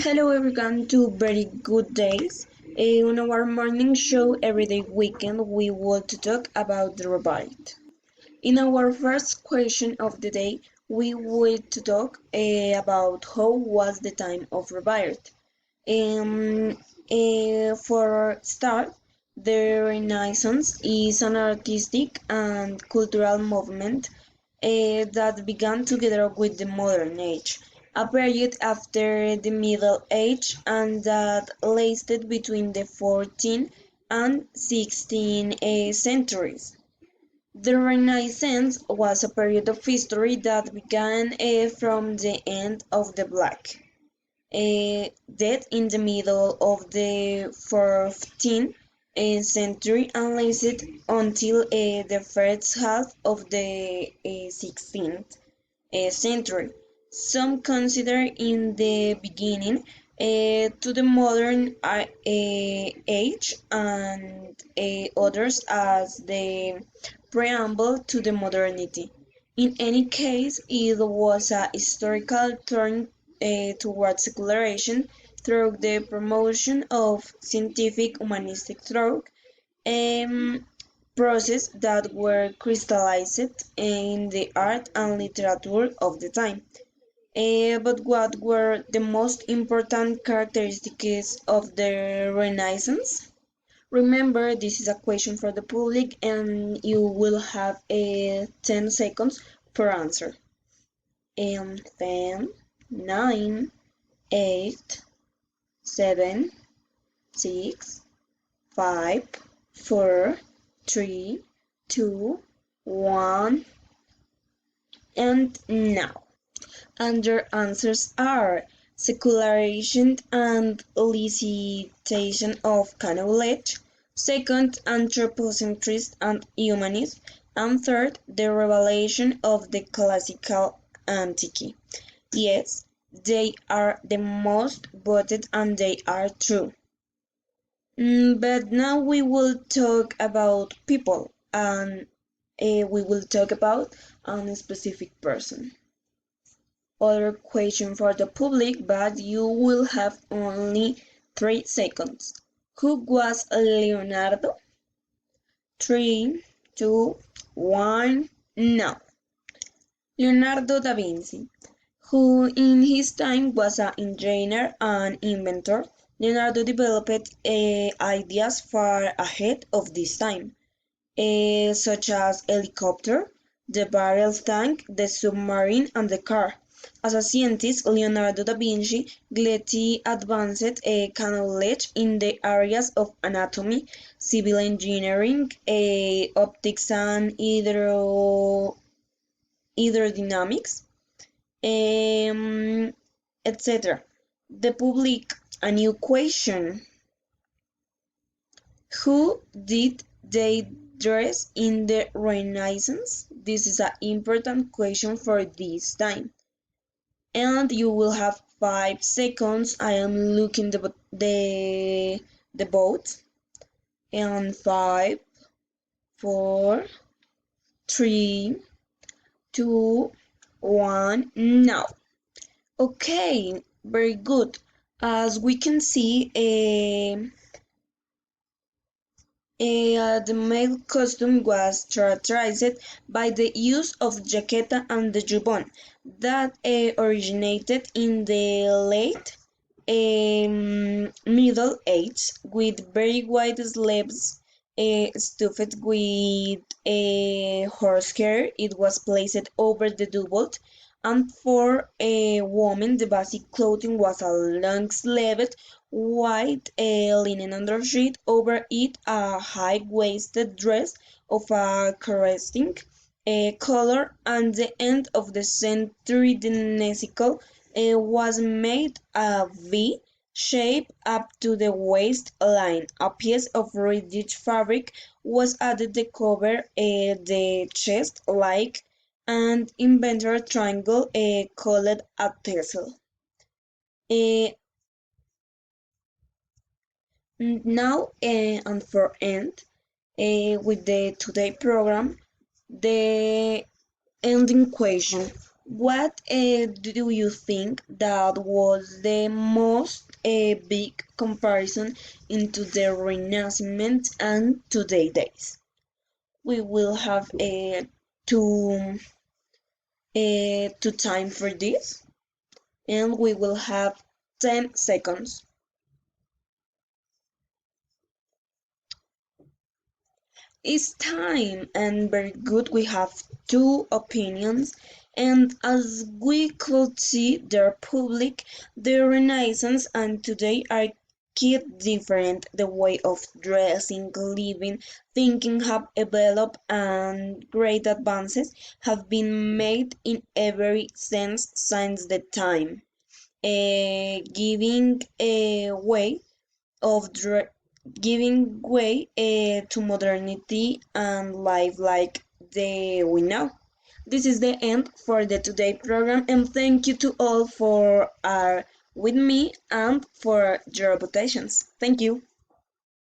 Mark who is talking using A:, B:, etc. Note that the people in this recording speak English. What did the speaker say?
A: Hello everyone to very good days. On our morning show everyday weekend we want to talk about the rebate. In our first question of the day we will to talk about how was the time of rebate. For start, the Renaissance is an artistic and cultural movement that began together with the modern age, a period after the Middle Age and that lasted between the 14th and 16th centuries. The Renaissance was a period of history that began from the end of the Black Death in the middle of the 14th century and lasted until the first half of the 16th century. Some consider in the beginning to the modern age and others as the preamble to the modernity. In any case, it was a historical turn towards secularization through the promotion of scientific humanistic thought um, process that were crystallized in the art and literature of the time. But what were the most important characteristics of the Renaissance? Remember, this is a question for the public and you will have 10 seconds for answer. 10, 9, 8, 7, 6, 5, 4, 3, 2, 1, and now. And their answers are secularization and elicitation of knowledge, second, anthropocentrism and humanism, and third, the revelation of the classical antiquity. Yes, they are the most voted and they are true. But now we will talk about people and we will talk about a specific person. Other question for the public, but you will have only 3 seconds. Who was Leonardo? 3, 2, 1, now. Leonardo da Vinci, who in his time was an engineer and inventor, Leonardo developed ideas far ahead of this time, such as helicopter, the barrel tank, the submarine, and the car. As a scientist, Leonardo da Vinci greatly advanced knowledge in the areas of anatomy, civil engineering, optics, and hydrodynamics, um, etc. The public, a new question. Who did they dress in the Renaissance? This is an important question for this time. And you will have 5 seconds. I am looking the boat. And 5, 4, 3, 2, 1, now. Okay, very good. As we can see, the male costume was characterized by the use of the jaqueta and the jubon that originated in the late Middle Ages with very wide sleeves stuffed with horsehair. It was placed over the double, and for a woman the basic clothing was a long-sleeved white linen undershirt, over it a high-waisted dress of a contrasting color. And the end of the century the nesicle was made a V shape up to the waistline. A piece of rigid fabric was added to cover the chest like an inventor triangle called a tassel. Uh, Now and for end with the today program, the ending question. What do you think that was the most big comparison into the Renaissance and today days? We will have two to time for this, and we will have 10 seconds. It's time, and very good. We have two opinions, and as we could see, their public, the Renaissance and today are quite different. The way of dressing, living, thinking have developed, and great advances have been made in every sense since the time, giving a way of giving way to modernity and life like the we know. This is the end for the today program, and thank you to all for are with me and for your reputations. Thank you.